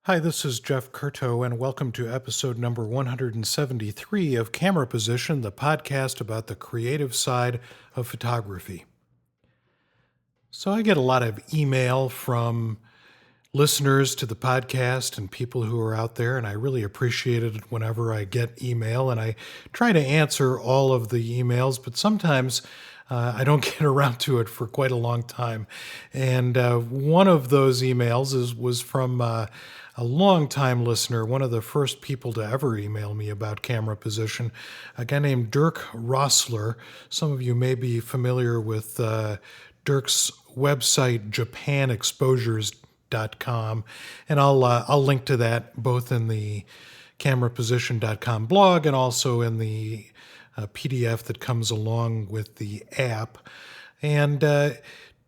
Hi, this is Jeff Curto, and welcome to episode number 173 of Camera Position, the podcast about the creative side of photography. So, I get a lot of email from listeners to the podcast and people who are out there, and I really appreciate it whenever I get email, and I try to answer all of the emails, but sometimes I don't get around to it for quite a long time. And one of those emails was from a long-time listener, one of the first people to ever email me about camera position, a guy named Dirk R&ouml. Some of you may be familiar with Dirk's website, japanexposures.com, and I'll link to that both in the cameraposition.com blog and also in the PDF that comes along with the app. And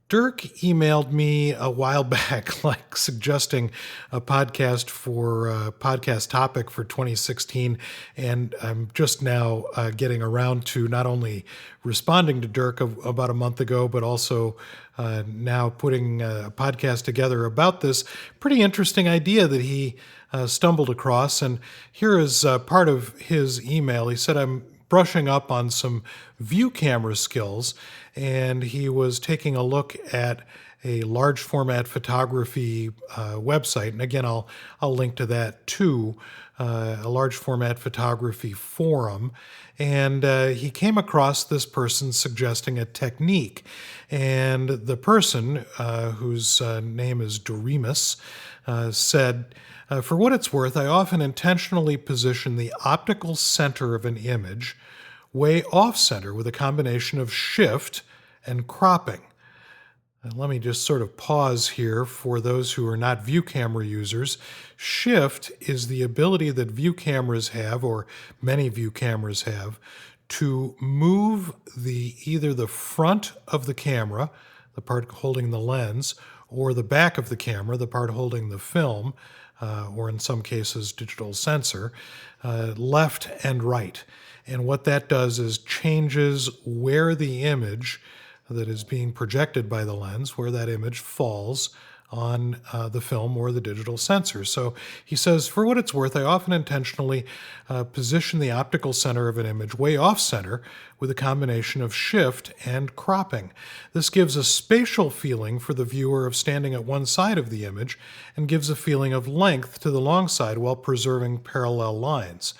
Dirk emailed me a while back, like suggesting a podcast topic for 2016, and I'm just now getting around to not only responding to Dirk about a month ago, but also now putting a podcast together about this pretty interesting idea that he stumbled across. And here is part of his email. He said, "I'm brushing up on some view camera skills," and he was taking a look at a large format photography website. And again, I'll link to that too, a large format photography forum. And he came across this person suggesting a technique. And the person, whose name is Doremus, said, "For what it's worth, I often intentionally position the optical center of an image way off-center with a combination of shift and cropping." And let me just sort of pause here for those who are not view camera users. Shift is the ability that view cameras have, or many view cameras have, to move either the front of the camera, the part holding the lens, or the back of the camera, the part holding the film, or in some cases digital sensor, left and right. And what that does is changes where the image that is being projected by the lens, where that image falls on the film or the digital sensor. So he says, "For what it's worth, I often intentionally position the optical center of an image way off center with a combination of shift and cropping. This gives a spatial feeling for the viewer of standing at one side of the image and gives a feeling of length to the long side while preserving parallel lines.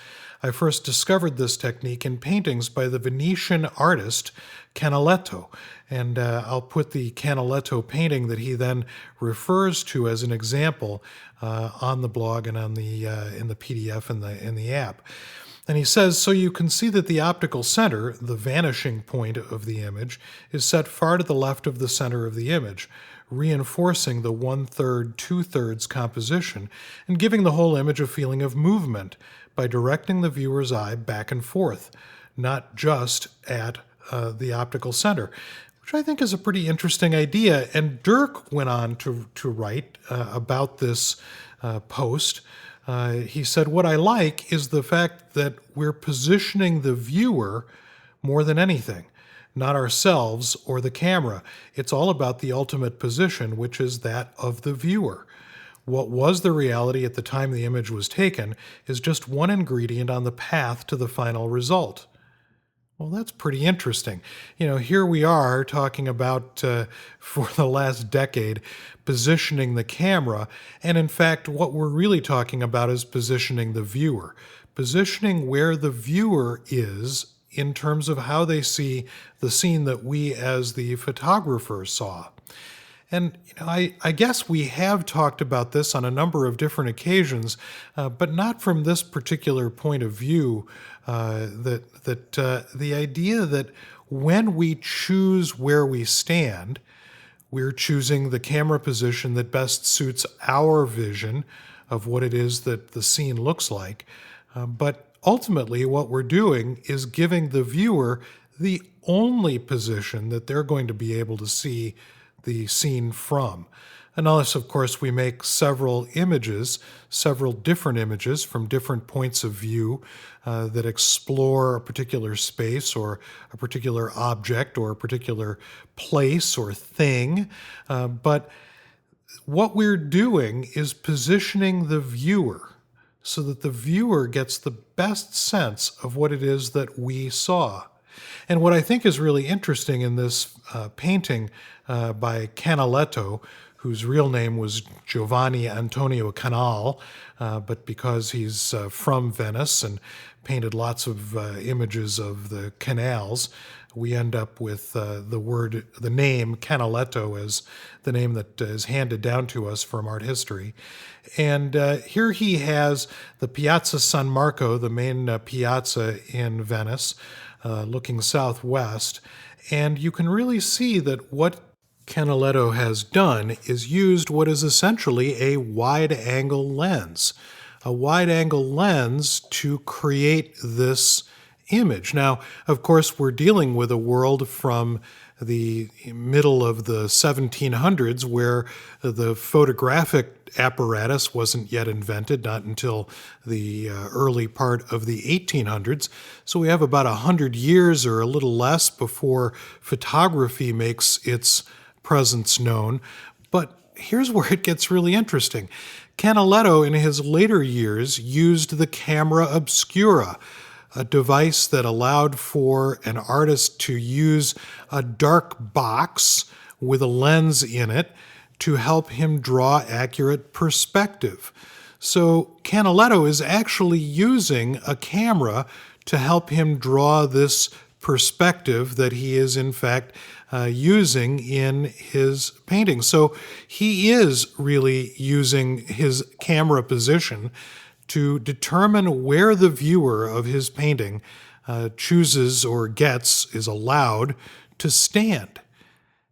I first discovered this technique in paintings by the Venetian artist Canaletto." And I'll put the Canaletto painting that he then refers to as an example on the blog and on the in the PDF in the app. And he says, "So you can see that the optical center, the vanishing point of the image, is set far to the left of the center of the image, reinforcing the 1/3, 2/3 composition and giving the whole image a feeling of movement by directing the viewer's eye back and forth, not just at the optical center," which I think is a pretty interesting idea. And Dirk went on to write about this post. He said, "What I like is the fact that we're positioning the viewer more than anything, not ourselves or the camera. It's all about the ultimate position, which is that of the viewer. What was the reality at the time the image was taken is just one ingredient on the path to the final result." Well, that's pretty interesting. Here we are talking about, for the last decade, positioning the camera. And in fact, what we're really talking about is positioning the viewer, positioning where the viewer is in terms of how they see the scene that we as the photographer saw. And I guess we have talked about this on a number of different occasions, but not from this particular point of view. The idea that when we choose where we stand, we're choosing the camera position that best suits our vision of what it is that the scene looks like. But ultimately, what we're doing is giving the viewer the only position that they're going to be able to see the scene from. Unless, of course, we make several different images from different points of view that explore a particular space or a particular object or a particular place or thing. But what we're doing is positioning the viewer so that the viewer gets the best sense of what it is that we saw. And what I think is really interesting in this painting by Canaletto, whose real name was Giovanni Antonio Canal, but because he's from Venice and painted lots of images of the canals, we end up with the name Canaletto as the name that is handed down to us from art history. And here he has the Piazza San Marco, the main piazza in Venice, looking southwest. And you can really see that what Canaletto has done is used what is essentially a wide-angle lens. A wide-angle lens to create this image. Now, of course, we're dealing with a world from the middle of the 1700s where the photographic apparatus wasn't yet invented, not until the early part of the 1800s. So we have about 100 years or a little less before photography makes its presence known. But here's where it gets really interesting. Canaletto, in his later years, used the camera obscura, a device that allowed for an artist to use a dark box with a lens in it to help him draw accurate perspective. So Canaletto is actually using a camera to help him draw this perspective that he is in fact using in his painting. So he is really using his camera position to determine where the viewer of his painting chooses or is allowed to stand.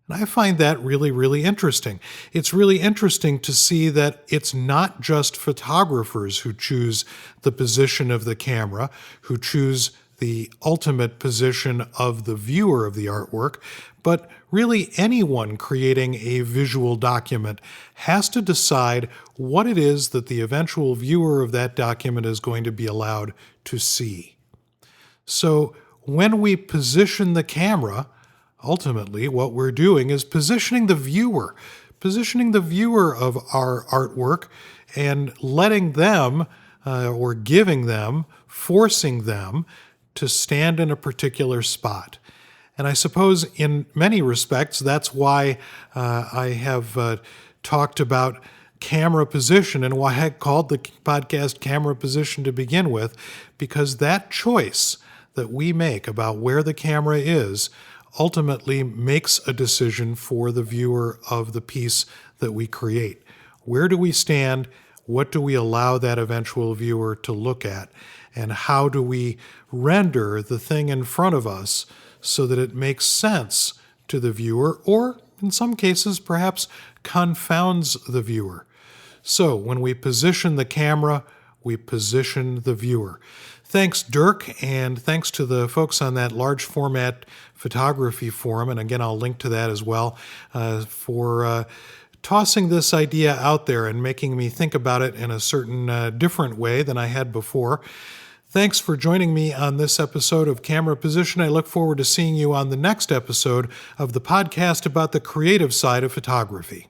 And I find that really, really interesting. It's really interesting to see that it's not just photographers who choose the position of the camera, who choose the ultimate position of the viewer of the artwork, but really anyone creating a visual document has to decide what it is that the eventual viewer of that document is going to be allowed to see. So when we position the camera, ultimately what we're doing is positioning the viewer of our artwork and letting them, or giving them, forcing them to stand in a particular spot. And I suppose in many respects, that's why I have talked about camera position and why I called the podcast Camera Position to begin with, because that choice that we make about where the camera is ultimately makes a decision for the viewer of the piece that we create. Where do we stand? What do we allow that eventual viewer to look at? And how do we render the thing in front of us so that it makes sense to the viewer, or in some cases perhaps confounds the viewer? So when we position the camera, we position the viewer. Thanks, Dirk, and thanks to the folks on that large format photography forum, and again I'll link to that as well, for tossing this idea out there and making me think about it in a certain different way than I had before. Thanks for joining me on this episode of Camera Position. I look forward to seeing you on the next episode of the podcast about the creative side of photography.